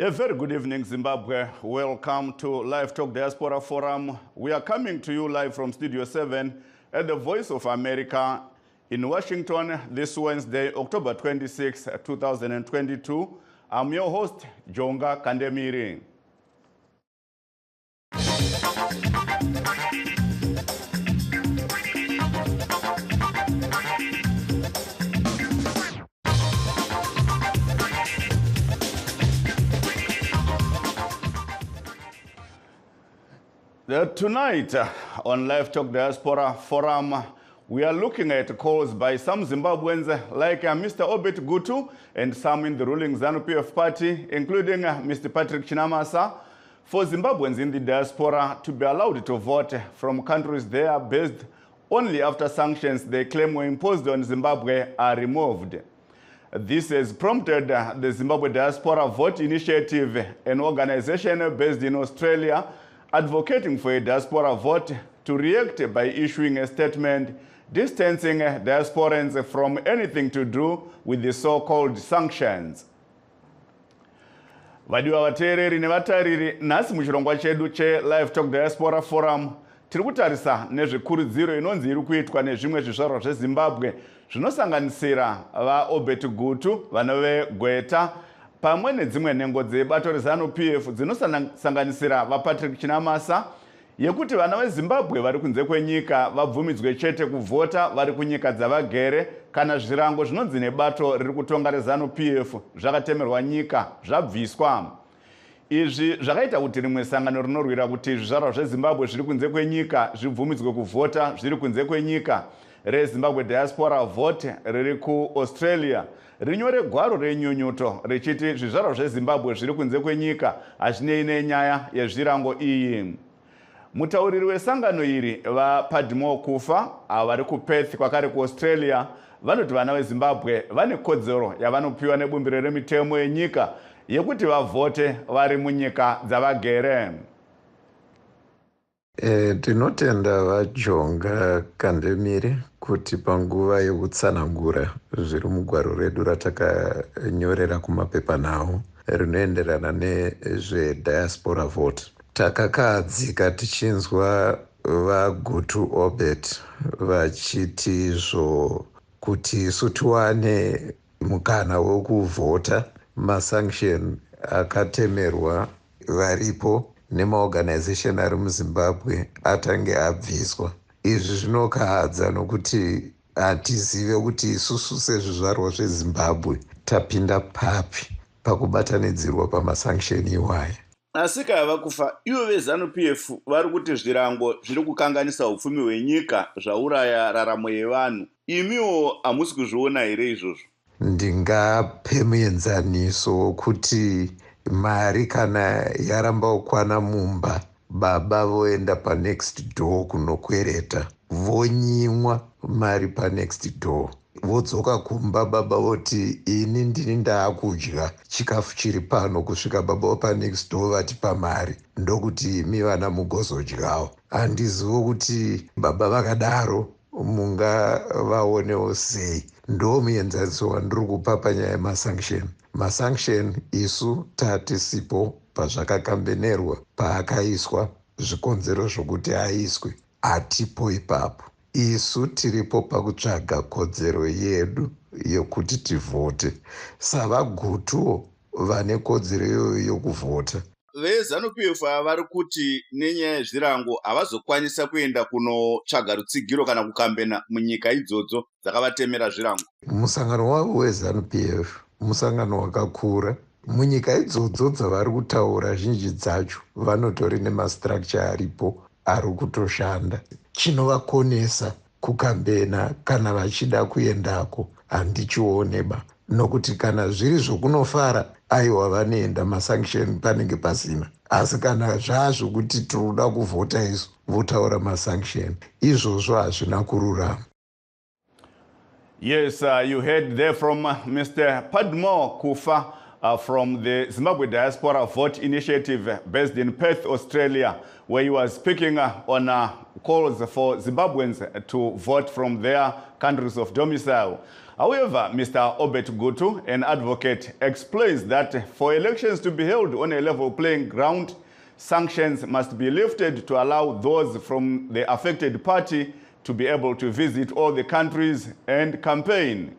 A very good evening, Zimbabwe. Welcome to Livetalk Diaspora Forum. We are coming to you live from Studio 7 at the Voice of America in Washington this Wednesday, October 26, 2022. I'm your host, Jonga Kandemiri. Tonight on Livetalk Diaspora Forum, we are looking at calls by some Zimbabweans like Mr. Obet Gutu and some in the ruling ZANU-PF party, including Mr. Patrick Chinamasa, for Zimbabweans in the diaspora to be allowed to vote from countries they are based only after sanctions they claim were imposed on Zimbabwe are removed. This has prompted the Zimbabwe Diaspora Vote Initiative, an organization based in Australia, advocating for a diaspora vote, to react by issuing a statement distancing diasporans from anything to do with the so-called sanctions. Vadiwa vateereri nevatariri, nhasi muchirongwa chedu che-Livetalk Diaspora Forum tiri kutarisa nezvikurudziro inonzi iri kuitwa nezvimwe zvizvarwa zveZimbabwe zvinosanganisira vaObet Gutu, vana veGweta, pamwe nedzimwe nhengo dzebato reZANU-PF dzinosanganisira vaPatrick Chinamasa, yekuti vana veZimbabwe vari kunze kwenyika vabvumidzwe chete kuvhota vari kunyika dzavagere kana zvirango zvinonzi nebato riri kutonga reZANU-PF zvakatemerwa nyika zvabviswa. Izvi zvakaita kuti rimwe sangano rinorwira kuti zvizvarwa zveZimbabwe zviri kunze kwenyika zvibvumidzwe kuvhota zviri kunze kwenyika, reZimbabwe Diaspora Vote riri kuAustralia, rinyore gwaro renyunyuto richiti zvizvarwa zveZimbabwe zviri kunze kwenyika hazvinei nenyaya yezvirango iyi. Mutauriri wesangano iri, vaPadmo Kufa, vari kuPerth kwakare kuAustralia, vanoti vana veZimbabwe vane kodzero yavanopiwa nebumbiro remitemo yenyika yekuti vavhote vari munyika dzavagere. Tinotenda vaJonga Kandemiri kuti panguva yekutsanangura zviri mugwaro redu ratakanyorera kumapepanhau rinoenderana nezvediaspora vote. Takakadzika tichinzwa vaGutu Obet vachiti izvo kuti isu tiwane mukana wekuvhota masanction akatemerwa varipo nemaorganization ari muZimbabwe atange abviswa. Izvi zvinokahadza nokuti hatizive kuti isusu sezvizvarwa zveZimbabwe tapinda papi pakubatanidzirwa pamasanction iwaya. Asi kava kufa, ivo veZANU-PF vari kuti zvirango zviri kukanganisa upfumi hwenyika zvauraya raramo yevanhu. Imiwo hamusi kuzviona here izvozvo? Ndingape muenzaniso kuti mari kana yaramba kukwana mumba, baba voenda panext door kunokwereta, vonyimwa mari panext door, vodzoka kumba, baba voti ini ndini ndaakudya chikafu chiri pano, kusvika baba panext door vatipa mari, ndokuti imi vana mugozodyawo. Handizivo kuti baba vakadaro mungavaonewo sei. Ndo muenzaniso wandiri kupa panyaya yemasanction. Masanction isu tatisipo pazvakakambenerwa, paakaiswa, zvikonzero zvokuti aiswe, hatipo ipapo. Isu tiripo pakutsvaga kodzero yedu yokuti tivhote. SavaGutuwo vane kodzero iyoyo yokuvhota. VeZANU-PF vari kuti nenyaya yezvirango havazokwanisa kuenda kunotsvaga rutsigiro kana kukambena munyika idzodzo dzakavatemera zvirango. Musangano wavo weZANU-PF musangano wakakura. Munyika idzodzo dzavari kutaura zhinji dzacho vanotori nemastructure aripo ari kutoshanda. Chinovakonesa kukambena kana vachida kuendako handichioneba, nokuti kana zviri zvokunofara aiwa vanoenda, masanction panenge pasina. Asi kana zvazvokuti tinoda kuvhota isu, votaura masanction, izvozvo hazvina kururama. Yes, you heard there from Mr. Padmo Kufa from the Zimbabwe Diaspora Vote Initiative based in Perth, Australia, where he was speaking on calls for Zimbabweans to vote from their countries of domicile. However, Mr. Obet Gutu, an advocate, explains that for elections to be held on a level playing ground, sanctions must be lifted to allow those from the affected party to be able to visit all the countries and campaign.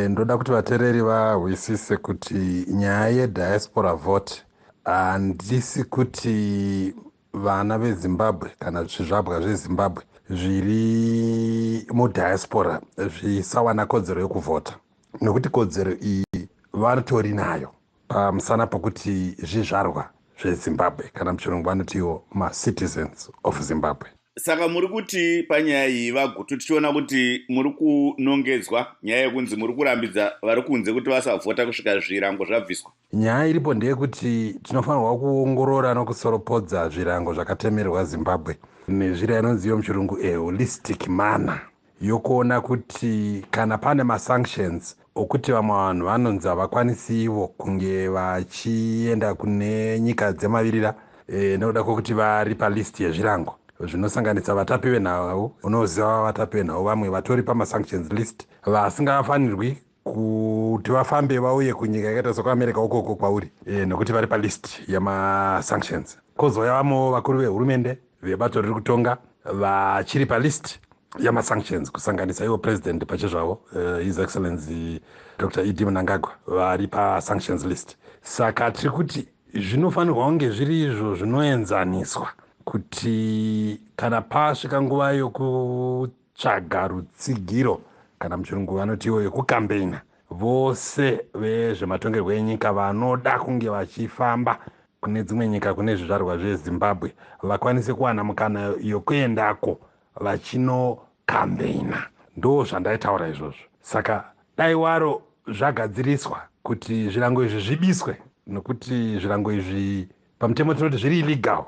Ndoda kuti vateereri vahwisise kuti nyaya yediaspora vote handisi kuti vana vezimbabwe kana zvizvabwa zvezimbabwe zviri mudiaspora zvisawana kodzero yekuvhota, nokuti kodzero iyi vatori nayo pamusana pokuti zvizvarwa zvezimbabwe, kana muchirungu vanotiwo macitizens of Zimbabwe. Saka muri kuti panyaya iyi vagutu tichiona kuti muri kunongedzwa nyaya yekunzi muri kurambidza vari kunze kuti vasavhota kusvika zvirango zvabviswa. Nyaya iripo ndeyekuti tinofanirwa kuongorora nokusoropodza zvirango zvakatemerwa Zimbabwe nezvira inonziyo muchirungu holistic manner yokuona kuti kana pane masanctions okuti vamwe vanhu vanonzi havakwanisiwo kunge vachienda kune nyika dzemavirira nekuda kwokuti vari palisti yezvirango zvinosanganisa vatapi venhau. Unoziva vatapi venhau vamwe vatori pamasanctions list vasingafanirwi kuti vafambe vauye kunyika yakaita sekuamerica ukoko kwauri nokuti vari palist yamasanctions. Kozouya vamwewo vakuru vehurumende vebato riri kutonga vachiri palist yamasanctions kusanganisa ivo president pachezvavo his excellency Dr. Idi Mnangagwa vari pasanctions list. Saka tiri kuti zvinofanirwa kunge zviri izvo zvinoenzaniswa kuti kana pasvika nguva yokutsvaga rutsigiro kana muchirungu vanotiwo yekukampeina, vose vezvematongerwo enyika vanoda kunge vachifamba kune dzimwe nyika kune zvizvarwa zvezimbabwe vakwanise kuwana mukana yokuendako vachinokampeina. Ndo zvandaitaura izvozvo. Saka dai waro zvagadziriswa kuti zvirango izvi zvibiswe, nokuti zvirango izvi pamutemo tinoti zviri illegal.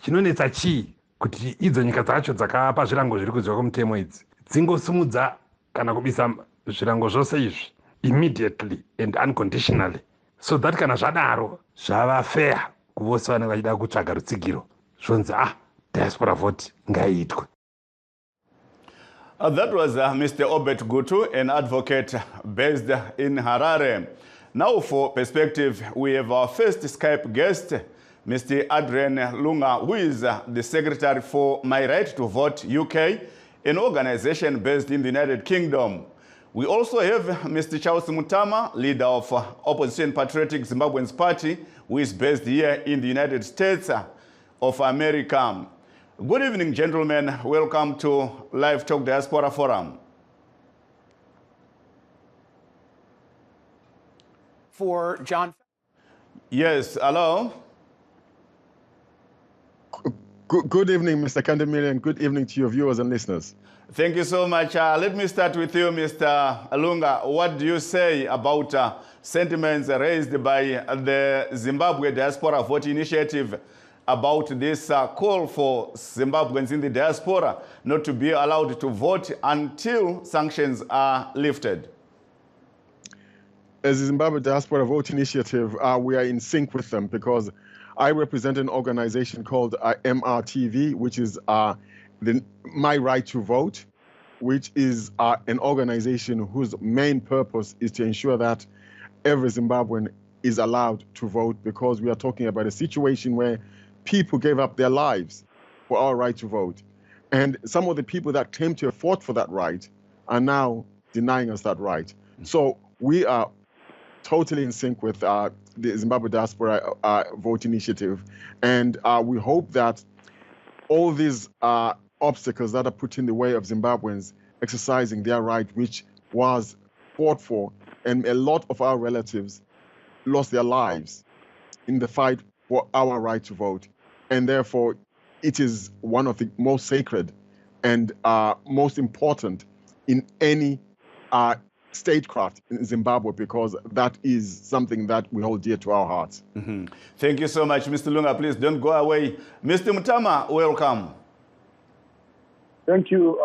Chinonetsa chii kuti idzo nyika dzacho dzakapa zvirango zviri kunziwa kwemutemo idzi dzingosumudza kana kubisa zvirango zvose izvi immediately and unconditionally, so that kana zvadaro zvava fair kuvose vanenge vachida kutsvaga rutsigiro zvonzi diaspora vote ngaiitwe. That was Mr. Obet Gutu, an advocate based in Harare. Now for perspective, we have our first Skype guest, Mr. Adrian Lunga, who is the Secretary for My Right to Vote UK, an organization based in the United Kingdom. We also have Mr. Charles Mutama, leader of Opposition Patriotic Zimbabweans Party, who is based here in the United States of America. Good evening, gentlemen. Welcome to Live Talk Diaspora Forum. For John. Yes, hello. Good evening, Mr. Kandemiri, and good evening to your viewers and listeners. Thank you so much. Let me start with you, Mr. Lunga. What do you say about sentiments raised by the Zimbabwe Diaspora Vote Initiative about this call for Zimbabweans in the diaspora not to be allowed to vote until sanctions are lifted? As the Zimbabwe Diaspora Vote Initiative, we are in sync with them because I represent an organization called MRTV, which is My Right to Vote, which is an organization whose main purpose is to ensure that every Zimbabwean is allowed to vote, because we are talking about a situation where people gave up their lives for our right to vote. And some of the people that came to have fought for that right are now denying us that right. So we are totally in sync with the Zimbabwe Diaspora Vote Initiative. And we hope that all these obstacles that are put in the way of Zimbabweans exercising their right, which was fought for, and a lot of our relatives lost their lives in the fight for our right to vote. And therefore, it is one of the most sacred and most important in any statecraft in Zimbabwe, because that is something that we hold dear to our hearts. Mm-hmm. Thank you so much, Mr. Lunga. Please don't go away. Mr. Mutama, welcome. Thank you,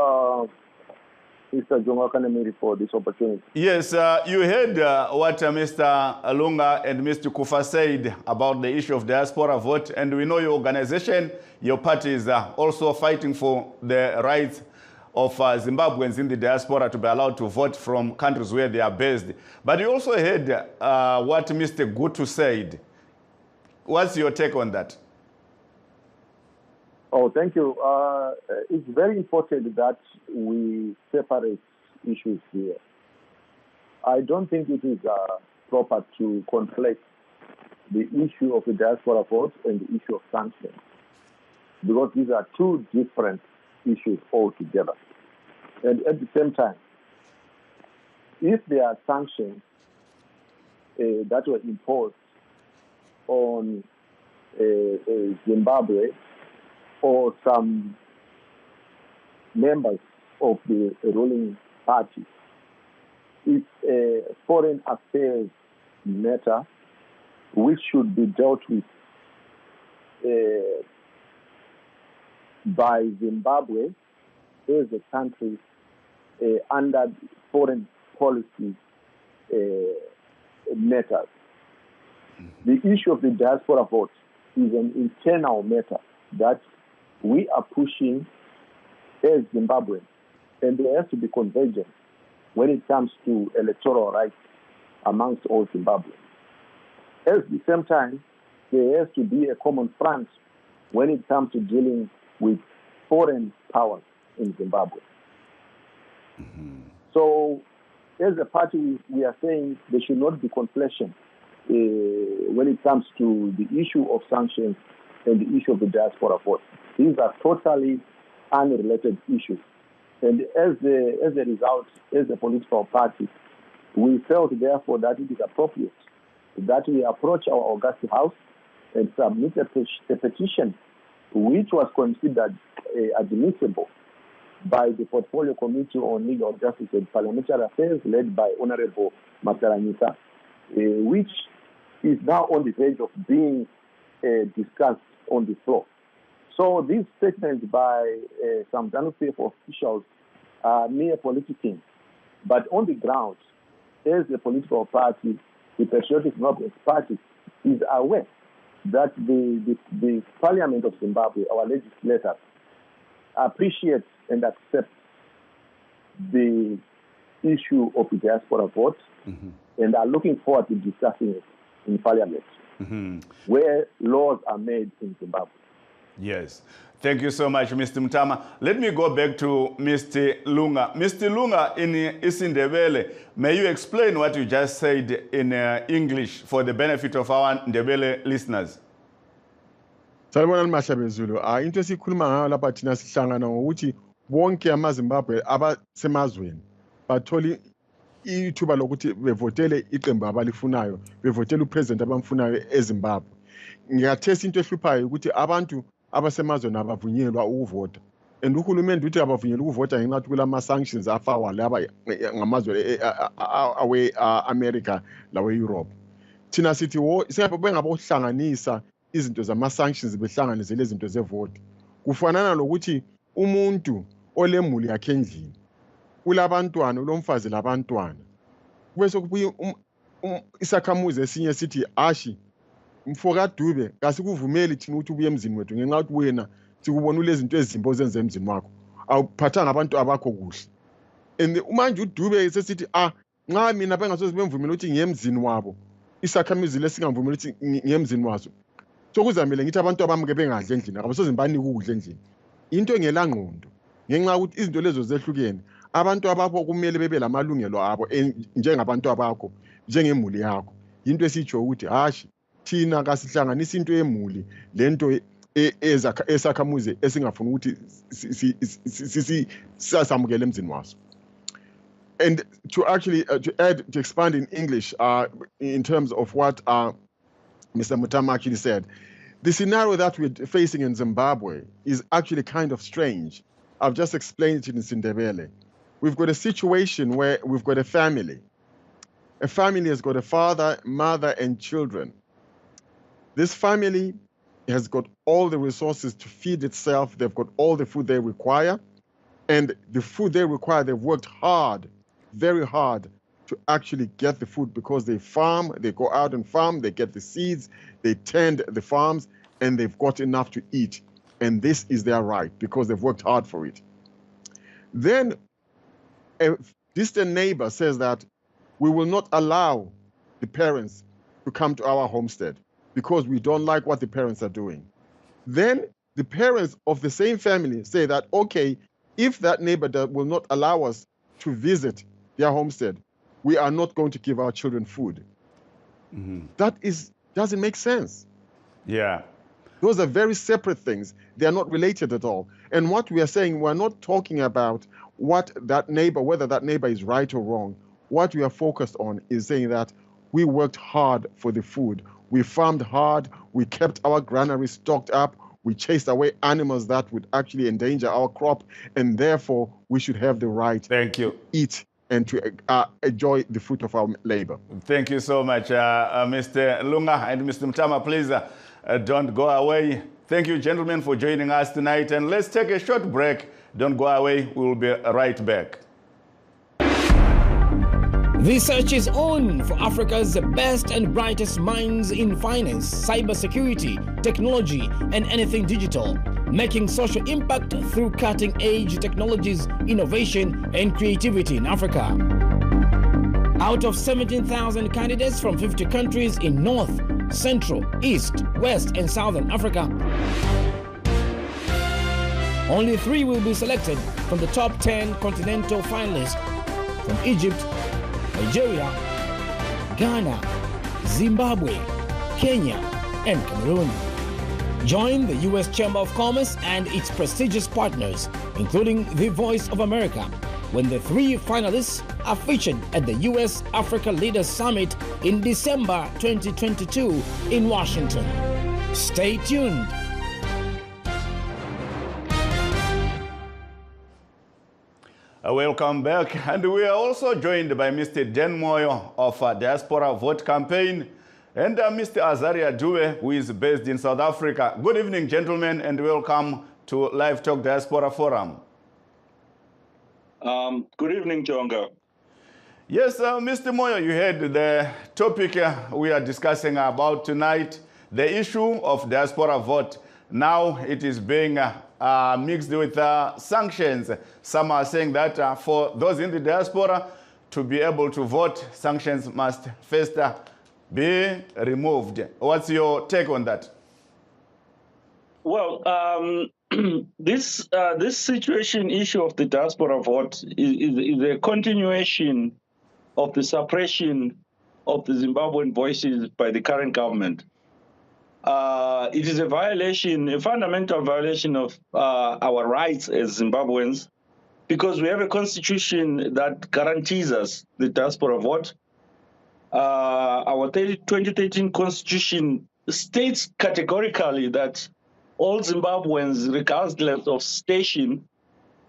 Mr. Jonga Kanemiri, for this opportunity. Yes, you heard what Mr. Lunga and Mr. Kufa said about the issue of diaspora vote, and we know your organization, your parties are also fighting for the rights of Zimbabweans in the diaspora to be allowed to vote from countries where they are based. But you also heard what Mr. Gutu said. What's your take on that? Oh, thank you. It's very important that we separate issues here. I don't think it is proper to conflict the issue of the diaspora vote and the issue of sanctions, because these are two different issues altogether. And at the same time, if there are sanctions that were imposed on Zimbabwe or some members of the ruling party, it's a foreign affairs matter which should be dealt with by Zimbabwe as a country under foreign policy matters. The issue of the diaspora vote is an internal matter that we are pushing as Zimbabweans, and there has to be convergence when it comes to electoral rights amongst all Zimbabweans. At the same time, there has to be a common front when it comes to dealing with foreign powers in Zimbabwe. So, as a party, we are saying there should not be conflation when it comes to the issue of sanctions and the issue of the diaspora vote. These are totally unrelated issues. And as a result, as a political party, we felt, therefore, that it is appropriate that we approach our August House and submit a petition which was considered admissible by the Portfolio Committee on Legal Justice and Parliamentary Affairs, led by Honorable Masaranyika, which is now on the verge of being discussed on the floor. So these statements by some ZANU-PF officials are mere politicking. But on the ground, as a political party, the Patriotic Zimbabwe Party is aware that the Parliament of Zimbabwe, our legislators, appreciate and accept the issue of the diaspora vote and are looking forward to discussing it in Parliament, where laws are made in Zimbabwe. Yes. Thank you so much, Mr. Mtama. Let me go back to Mr. Lunga. Mr. Lunga, in isiNdebele, may you explain what you just said in English for the benefit of our Ndebele listeners? Salibona Mashabezulu. Into esikhuluma ngayo lapha thina sihlangana ngokuthi bonke amaZimbabwe abasemazweni batholi ithuba lokuthi bevotele iqembu abalifunayo, bevotele upresident abamfunayo eZimbabwe. Ngiyathesa into ehluphayo ukuthi abantu abasemazweni abavunyelwa ukuvota. And uhulumende uthi abavunyelwa ukuvota ngenxa yokuthi kulama sanctions afakwa laba ngamazwe awe America lawe Europe. Thina sithi singabe ngabohlanganisa izinto zama sanctions behlanganise lezi zinto zevote. Kufanana lokuthi umuntu olemuli yakhe endlini, ulabantwana, ulomfazi labantwana. Bese kubuye isakhamuzi esinye sithi ashi mfoka Dube kasikuvumeli thina ukuthi ubuye emzini wethu ngenxa yokuthi wena sikubona lezi zinto ezimpo zenze emzini wakho. Awuphathanga abantu abakho kuhle. And manje uDube sesithi nxa mina bengasoze bemvumela ukuthi ngiyemzini wabo, isakhamuzi lesingavumela ukuthi ngiyemzini waso. Sokuzamele ngithi abantu abamuke bengadle endlini, abasoze banike ukudla endlini. Into engelangqondo ngenxa ukuthi izinto lezo zehlukene. Abantu abapho kumele bebe lamalungelo abo njengabantu abakho, njengemuli yakho. Into esitsho ukuthi hashi thina kasihlanganisa into emuli lento esakhamuzi esingafuna ukuthi sisamukele emzini waso. And to actually to expand in English in terms of what Mr. Mutama actually said, the scenario that we're facing in Zimbabwe is actually kind of strange. I've just explained it in Sindebele. We've got a situation where we've got a family. A family has got a father, mother, and children. This family has got all the resources to feed itself. They've got all the food they require. And the food they require, they've worked hard, very hard, to actually get the food because they farm, they go out and farm, they get the seeds, they tend the farms, and they've got enough to eat. And this is their right because they've worked hard for it. Then a distant neighbor says that we will not allow the parents to come to our homestead because we don't like what the parents are doing. Then the parents of the same family say that, okay, if that neighbor will not allow us to visit their homestead, we are not going to give our children food. Mm-hmm. That doesn't make sense. Yeah. Those are very separate things. They are not related at all. And what we are saying, we're not talking about whether that neighbor is right or wrong. What we are focused on is saying that we worked hard for the food. We farmed hard. We kept our granary stocked up. We chased away animals that would actually endanger our crop. And therefore, we should have the right to eat and to enjoy the fruit of our labor. Thank you so much, Mr. Lunga and Mr. Mtama. Please don't go away. Thank you, gentlemen, for joining us tonight. And let's take a short break. Don't go away. We will be right back. The search is on for Africa's best and brightest minds in finance, cybersecurity, technology, and anything digital, making social impact through cutting-edge technologies, innovation, and creativity in Africa. Out of 17,000 candidates from 50 countries in North, Central, East, West, and Southern Africa, only 3 will be selected from the top 10 continental finalists from Egypt, Nigeria, Ghana, Zimbabwe, Kenya, and Cameroon. Join the U.S. Chamber of Commerce and its prestigious partners, including the Voice of America, when the 3 finalists are featured at the U.S. Africa Leaders Summit in December 2022 in Washington. Stay tuned. Welcome back. And we are also joined by Mr. Dan Moyo of Diaspora Vote Campaign and Mr. Azaria Dube, who is based in South Africa. Good evening, gentlemen, and welcome to Live Talk Diaspora Forum. Good evening, Jonga. Yes, Mr. Moyo, you heard the topic we are discussing about tonight, the issue of diaspora vote. Now it is being mixed with sanctions. Some are saying that for those in the diaspora to be able to vote, sanctions must first be removed. What's your take on that? Well, this situation issue of the diaspora vote is a continuation of the suppression of the Zimbabwean voices by the current government. It is a violation, a fundamental violation of our rights as Zimbabweans, because we have a constitution that guarantees us the diaspora vote. Our 2013 constitution states categorically that all Zimbabweans, regardless of station,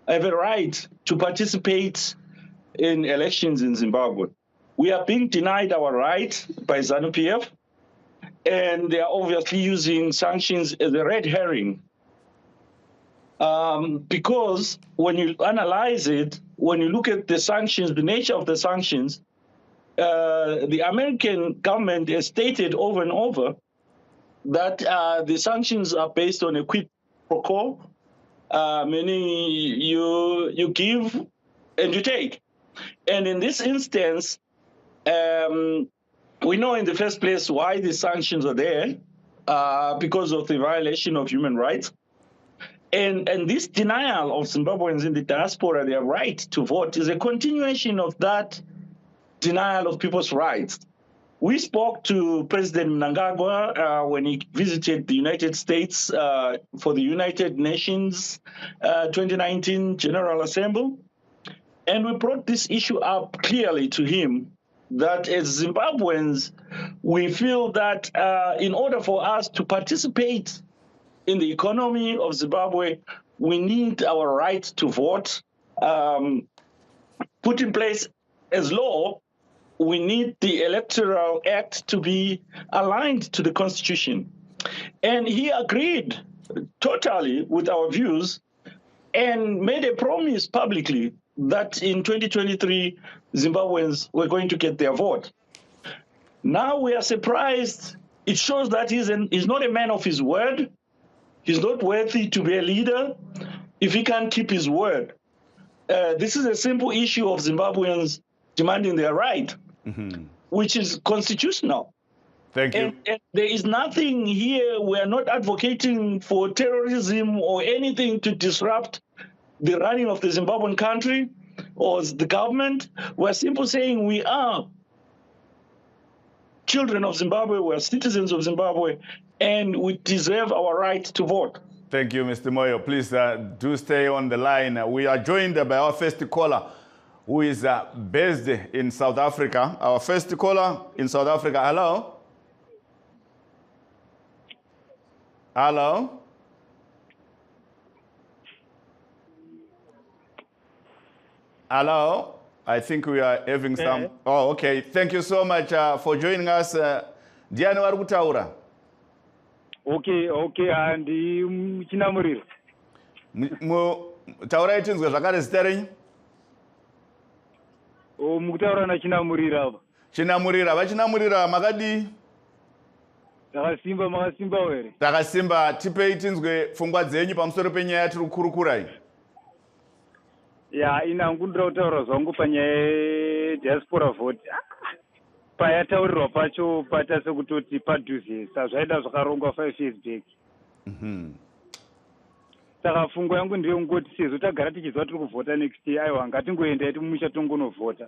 have a right to participate in elections in Zimbabwe. We are being denied our right by ZANU-PF, and they are obviously using sanctions as a red herring. Because when you analyze it, when you look at the sanctions, the nature of the sanctions, the American government has stated over and over that the sanctions are based on a quid pro quo, meaning you give and you take. And in this instance, we know in the first place why the sanctions are there, because of the violation of human rights. And this denial of Zimbabweans in the diaspora, their right to vote, is a continuation of that denial of people's rights. We spoke to President Mnangagwa when he visited the United States for the United Nations 2019 General Assembly. And we brought this issue up clearly to him, that as Zimbabweans, we feel that in order for us to participate in the economy of Zimbabwe, we need our right to vote put in place as law. We need the Electoral Act to be aligned to the Constitution. And he agreed totally with our views and made a promise publicly that in 2023, Zimbabweans were going to get their vote. Now we are surprised. It shows that he's not a man of his word. He's not worthy to be a leader if he can't keep his word. This is a simple issue of Zimbabweans demanding their right, which is constitutional. Thank you. And there is nothing here. We are not advocating for terrorism or anything to disrupt the running of the Zimbabwean country or the government. We're simply saying we are children of Zimbabwe, we are citizens of Zimbabwe, and we deserve our right to vote. Thank you, Mr. Moyo. Please do stay on the line. We are joined by our first caller, who is based in South Africa. Our first caller in South Africa. Hello? Hello? Hello? I think we are having some... Oh, okay. Thank you so much for joining us. Diani vari kutaura? Okay, handi chinamurira. Taurai tinzwe zvakare zita renyu? Mukutaura nachinamurira apa. Chinamurira, vachinamurira makadii? Makasimba here. Takasimba, tipei tinzwe pfungwa dzenyu pamusoro penyaya yatiri kukurukura iyi. Ya, inangu ndira kutaura zvangu panyaya diaspora vote. Payataurirwa pacho pata sekutoti padhuze sazvaida zvakarongwa 5 years back. Saka fungo yangu ndeyekungoti sezvo tagara tichiziva tiri kuvhota next year, aiwa ngatingoendai timumusha tongonovhota.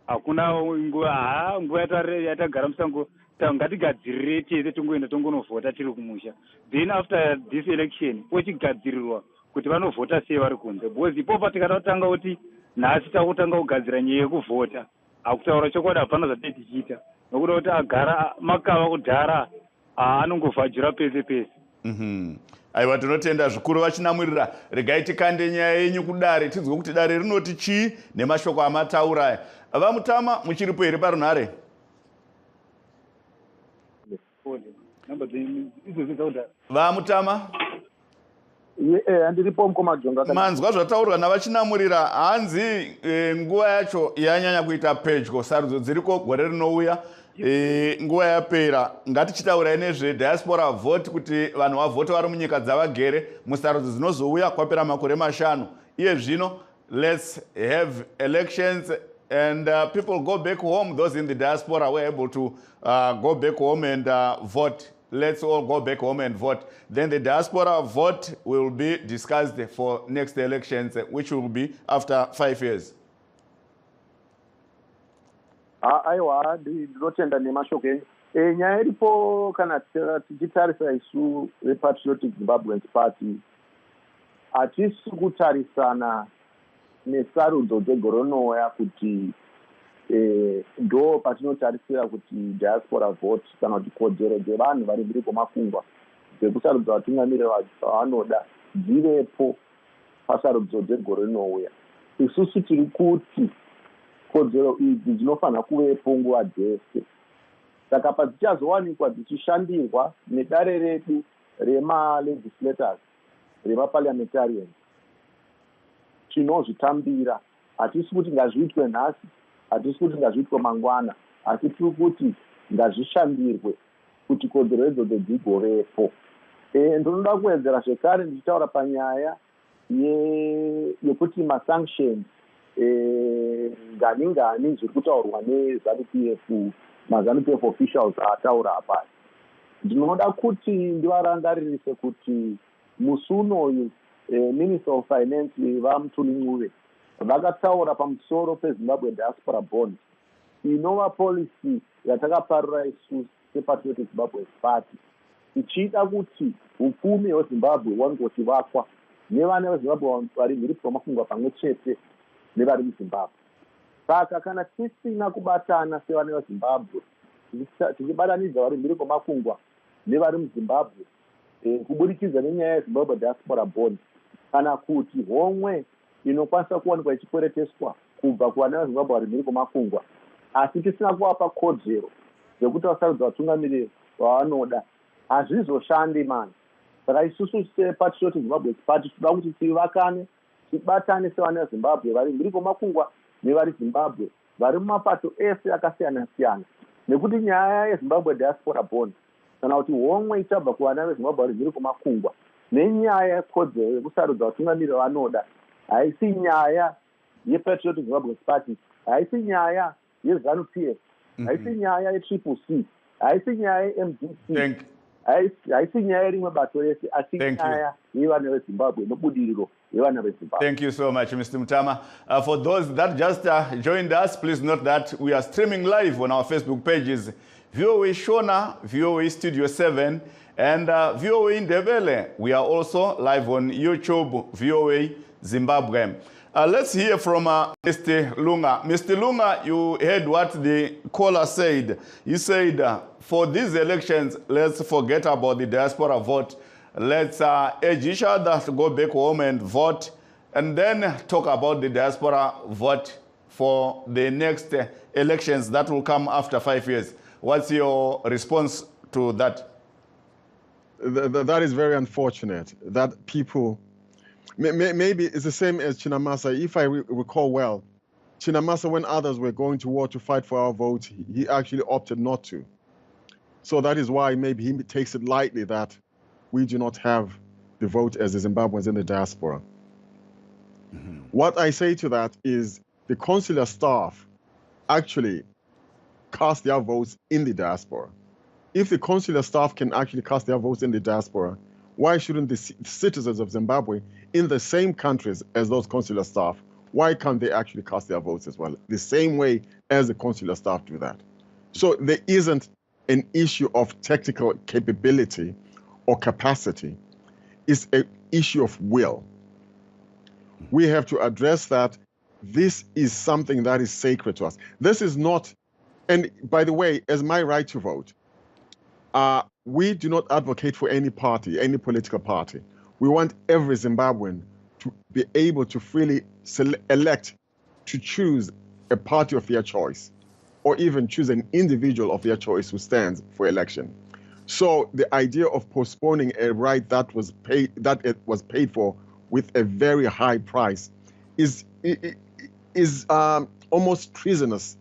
Hakuna nguva yatagara musango, ngatigadzirire tese tongoenda tongonovhota tiri kumusha. Then after this election pochigadzirirwa kuti vanovhota sei vari kunze. Because ipopa tikatanga kuti nhasi takutanga kugadzira nyaya yekuvhota. Hakutaura chokwadi hapana zvatei tichiita. Nokuda kuti agara makava kudhara anongovhajira pese pese. Aiwa, tinotenda zvikuru vachinamurira. Regai tikande nyaya yenyu kudare, tinzwe kuti dare rinoti chii nemashoko amataura aya. Vamutama muchiripo here parunhare? Vamutama? Handiripo mukomajonga. Manzwa zvataurwa navachinamurira, hanzi nguva yacho yanyanya kuita pedyo, sarudzo dziriko gore rinouya. Nguva yapera, ngatichitaurai nezvediaspora vote kuti vanhu vavhote vari munyika dzavagere musarudzo dzinozouya kwapera makore 5. Iye zvino, let's have elections and people go back home. Those in the diaspora were able to go back home and vote. Let's all go back home and vote. Then the diaspora vote will be discussed for next elections, which will be after 5 years. Aiwa, ndinotenda nemashoko enyu. Nyaya iripo kana tichitarisa isu vePatriotic Zimbabweans Party, hatisi kutarisana nesarudzo dzegore rinouya kuti ndo patinotarisira kuti diaspora vote kana kuti kodzero dzevanhu vari mbiri kwemakungwa dzekusarudza vatungamiriri vavanoda dzivepo pasarudzo dzegore rinouya. Isusu tiri kuti kodzero idzi dzinofanira kuvepo nguva dzese. Saka padzichazowanikwa dzichishandirwa nedare redu rema-legislators, rema-parliamentarians, tinozvitambira. Hatisi kuti ngazviitwe nhasi, hatisi kuti ngazviitwe mangwana, asi tiri kuti ngazvishandirwe kuti kodzero idzodzo dzigovepo. Ndinoda kuwedzera zvekare ndichitaura panyaya yekuti masanctions ngani zviri kutaurwa neZANU-PF, maZANU-PF officials ataura apa. Ndinoda kuti ndivarangaririse kuti musi unoyu Minister of Finance vaMutuli vakataura pamusoro peZimbabwe diaspora bond, inova policy yatakaparura isu sePatriotic Zimbabweans Party, ichida kuti upfumi hweZimbabwe wangochivakwa nevana veZimbabwe vari mhiri kwemakungwa pamwe chete nevari muZimbabwe. Saka kana tisina kubatana sevana veZimbabwe, tichibatanidza vari mhiri kwemakungwa nevari muZimbabwe kuburikidza nenyaya yeZimbabwe diaspora bond, kana kuti homwe inokwanisa kuwanikwa ichikwereteswa kubva kuvana veZimbabwe vari mhiri kwemakungwa, asi tisina kuvapa kodzero dzekuti vasarudza vatungamiriri vavanoda, hazvizoshandi mani. saka isusu sepatriotic Zimbabwe party tinoda kuti tivakane tibatane sevana vezimbabwe vari mhiri kwemakungwa nevari zimbabwe vari mumapato ese akasiyana siyana nekuti nyaya yezimbabwe diaspora bond kana kuti homwe ichabva kuvana vezimbabwe vari mhiri kwemakungwa nenyaya yekodzero yekusarudza vatungamiri vanoda haisi nyaya yepatriotic Zimbabwe party haisi nyaya yeZANU-PF haisi nyaya yetriple C haisi nyaya yeMDC haisi nyaya rimwe bato rese asi nyaya yevana vezimbabwe nobudiriro yevana vezimbabwe. Thank you so much, Mr. Mutama. For those that just joined us, please note that we are streaming live on our Facebook pages, VOA Shona, VOA Studio 7, and VOA Ndebele. We are also live on YouTube, VOA Zimbabwe. Let's hear from Mr. Lunga. Mr. Lunga, you heard what the caller said. He said, for these elections, let's forget about the diaspora vote. Let's urge each other to go back home and vote, and then talk about the diaspora vote for the next elections that will come after 5 years. What's your response to that? That is very unfortunate that people, maybe it's the same as Chinamasa. If I recall well, Chinamasa, when others were going to war to fight for our vote, he actually opted not to. So that is why maybe he takes it lightly that we do not have the vote as the Zimbabweans in the diaspora. Mm-hmm. What I say to that is the consular staff actually cast their votes in the diaspora. If the consular staff can actually cast their votes in the diaspora, why shouldn't the citizens of Zimbabwe in the same countries as those consular staff, why can't they actually cast their votes as well? The same way as the consular staff do that. So there isn't an issue of technical capability or capacity. It's an issue of will. We have to address that. This is something that is sacred to us. This is not, and by the way, as my right to vote, we do not advocate for any party, any political party. We want every Zimbabwean to be able to freely elect, to choose a party of their choice, or even choose an individual of their choice who stands for election. So the idea of postponing a right that was paid for with a very high price is almost treasonous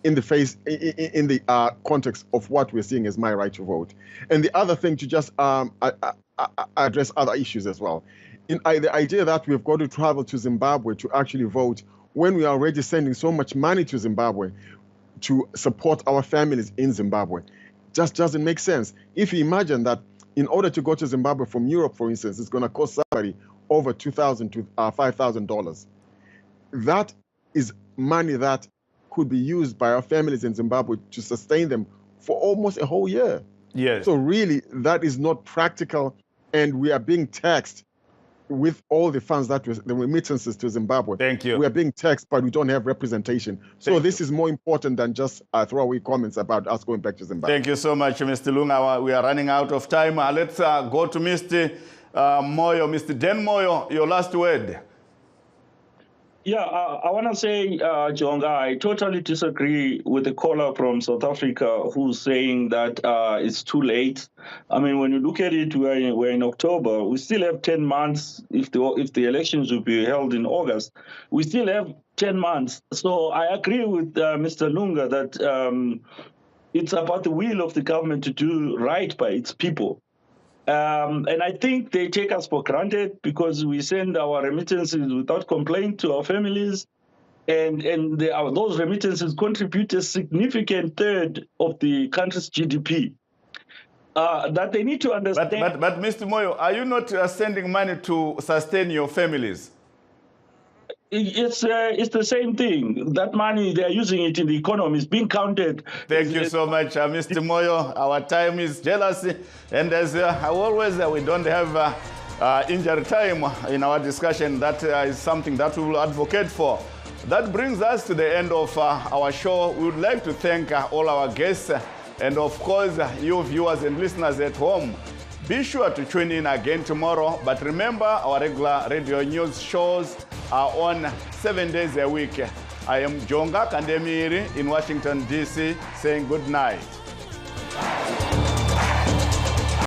in the context of what we're seeing as my right to vote. And the other thing, to just address other issues as well. The idea that we've got to travel to Zimbabwe to actually vote when we are already sending so much money to Zimbabwe to support our families in Zimbabwe just doesn't make sense. If you imagine that in order to go to Zimbabwe from Europe, for instance, it's going to cost somebody over $2,000 to $5,000. That is money that could be used by our families in Zimbabwe to sustain them for almost a whole year. Yes. So really, that is not practical, and we are being taxed with all the funds that was the remittances to Zimbabwe. Thank you. We are being taxed, but we don't have representation. So this is more important than just throwaway comments about us going back to Zimbabwe. Thank you so much, Mr. Lunga. We are running out of time. Let's go to Mr. Moyo. Mr. Den Moyo, your last word. Yeah, I want to say, Jonga, I totally disagree with the caller from South Africa who's saying that it's too late. I mean, when you look at it, we're in October. We still have 10 months. If the elections will be held in August, we still have 10 months. So I agree with Mr. Lunga that it's about the will of the government to do right by its people. And I think they take us for granted because we send our remittances without complaint to our families. And those remittances contribute a significant third of the country's GDP. That they need to understand. But Mr. Moyo, are you not sending money to sustain your families? It's the same thing. That money, they are using it in the economy. It's being counted. Thank you so much, Mr. Moyo. Our time is jealous. And as always, we don't have injury time in our discussion. That is something that we will advocate for. That brings us to the end of our show. We would like to thank all our guests and, of course, you viewers and listeners at home. Be sure to tune in again tomorrow. But remember, our regular radio news shows are on 7 days a week. I am Jonga Kandemiri in Washington, D.C., saying good night.